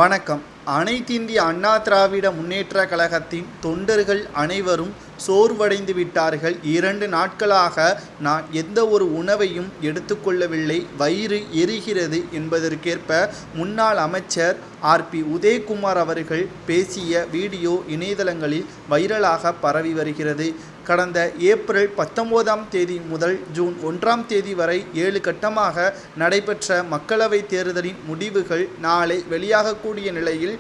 வணக்கம். அனைத்திந்திய அண்ணா திராவிட முன்னேற்றக் கழகத்தின் தொண்டர்கள் அனைவரும் சோர்வடைந்து விட்டார்கள். 2 நாட்களாக நான் எந்த ஒரு உணவையும் எடுத்துக்கொள்ளவில்லை, வயிறு எரிகிறது என்பதற்கேற்ப முன்னாள் அமைச்சர் ஆர்.பி. உதயகுமார் அவர்கள் பேசிய வீடியோ இணையதளங்களில் வைரலாக பரவி வருகிறது. கடந்த ஏப்ரல் 19ஆம் தேதி முதல் ஜூன் 1ஆம் தேதி வரை 7 கட்டமாக நடைபெற்ற மக்களவைத் தேர்தலின் முடிவுகள் நாளை வெளியாகக்கூடிய நிலையில்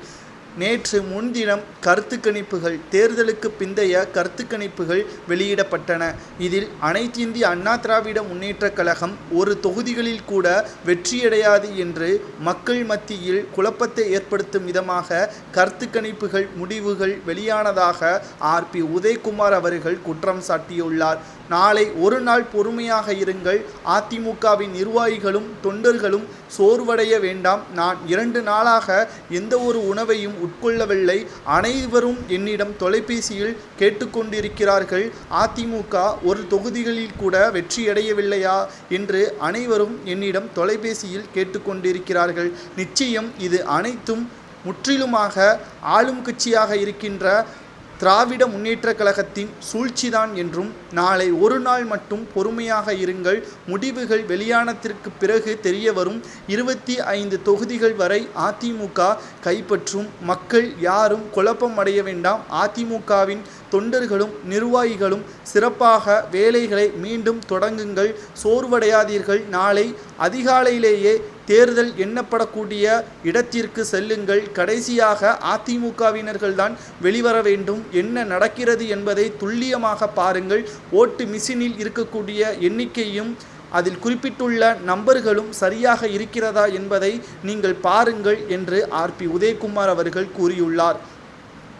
நேற்று முன்தினம் கருத்துக்கணிப்புகள், தேர்தலுக்கு பிந்தைய கருத்துக்கணிப்புகள் வெளியிடப்பட்டன. இதில் அனைத்திந்திய அண்ணா திராவிட முன்னேற்றக் கழகம் ஒரு தொகுதிகளில் கூட வெற்றியடையாது என்று மக்கள் மத்தியில் குழப்பத்தை ஏற்படுத்தும் விதமாக கருத்துக்கணிப்புகள் முடிவுகள் வெளியானதாக ஆர்.பி. உதயகுமார் அவர்கள் குற்றம் சாட்டியுள்ளார். நாளை ஒரு நாள் பொறுமையாக இருங்கள். அதிமுகவின் நிர்வாகிகளும் தொண்டர்களும் சோர்வடைய வேண்டாம். நான் 2 நாளாக எந்த ஒரு உணவையும் உட்கொள்ளவில்லை. அனைவரும் என்னிடம் தொலைபேசியில் கேட்டுக்கொண்டிருக்கிறார்கள். அதிமுக ஒரு தொகுதிகளில் கூட வெற்றியடையவில்லையா என்று அனைவரும் என்னிடம் தொலைபேசியில் கேட்டுக்கொண்டிருக்கிறார்கள். நிச்சயம் இது அனைத்தும் முற்றிலுமாக ஆளும் கட்சியாக இருக்கின்ற திராவிட முன்னேற்றக் கழகத்தின் சூழ்ச்சிதான் என்றும், நாளை ஒரு நாள் மட்டும் பொறுமையாக இருங்கள். முடிவுகள் வெளியானதற்கு பிறகு தெரிய வரும். 25 தொகுதிகள் வரை அதிமுக கைப்பற்றும். மக்கள் யாரும் குழப்பம் அடைய வேண்டாம். அதிமுகவின் தொண்டர்களும் நிர்வாகிகளும் சிறப்பாக வேலைகளை மீண்டும் தொடங்குங்கள். சோர்வடையாதீர்கள். நாளை அதிகாலையிலேயே தேர்தல் எண்ணப்படக்கூடிய இடத்திற்கு செல்லுங்கள். கடைசியாக அதிமுகவினர்கள்தான் வெளிவர வேண்டும். என்ன நடக்கிறது என்பதை துல்லியமாக பாருங்கள். ஓட்டு மிஷினில் இருக்கக்கூடிய எண்ணிக்கையும் அதில் குறிப்பிட்டுள்ள நம்பர்களும் சரியாக இருக்கிறதா என்பதை நீங்கள் பாருங்கள் என்று ஆர்.பி. உதயகுமார் அவர்கள் கூறியுள்ளார்.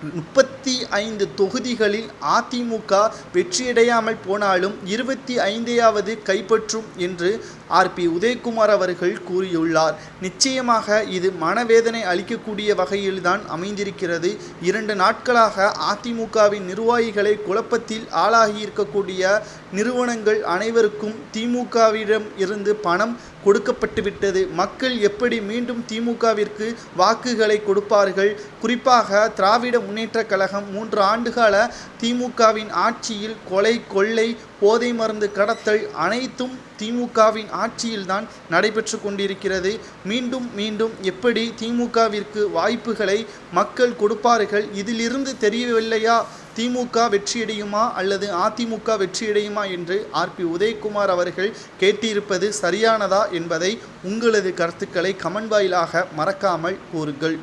35 தொகுதிகளில் அதிமுக வெற்றியடையாமல் போனாலும் 25வது கைப்பற்றும் என்று ஆர்.பி. உதயகுமார் அவர்கள் கூறியுள்ளார். நிச்சயமாக இது மனவேதனை அளிக்கக்கூடிய வகையில்தான் அமைந்திருக்கிறது. 2 நாட்களாக அதிமுகவின் நிர்வாகிகளை குழப்பத்தில் ஆளாகியிருக்கக்கூடிய நிறுவனங்கள் அனைவருக்கும் திமுகவிடம் இருந்து பணம் கொடுக்கப்பட்டுவிட்டது. மக்கள் எப்படி மீண்டும் திமுகவிற்கு வாக்குகளை கொடுப்பார்கள்? குறிப்பாக திராவிட முன்னேற்றக் கழகம் 3 ஆண்டுகால திமுகவின் ஆட்சியில் கொலை, கொள்ளை, போதை மருந்து கடத்தல் அனைத்தும் திமுகவின் ஆட்சியில்தான் நடைபெற்று கொண்டிருக்கிறது. மீண்டும் மீண்டும் எப்படி திமுகவிற்கு வாய்ப்புகளை மக்கள் கொடுப்பார்கள்? இதிலிருந்து தெரியவில்லையா திமுக வெற்றியடையுமா அல்லது அதிமுக வெற்றியடையுமா என்று ஆர்.பி. உதயகுமார் அவர்கள் கேட்டிருப்பது சரியானதா என்பதை உங்களது கருத்துக்களை கமெண்ட் வாயிலாக மறக்காமல் கூறுங்கள்.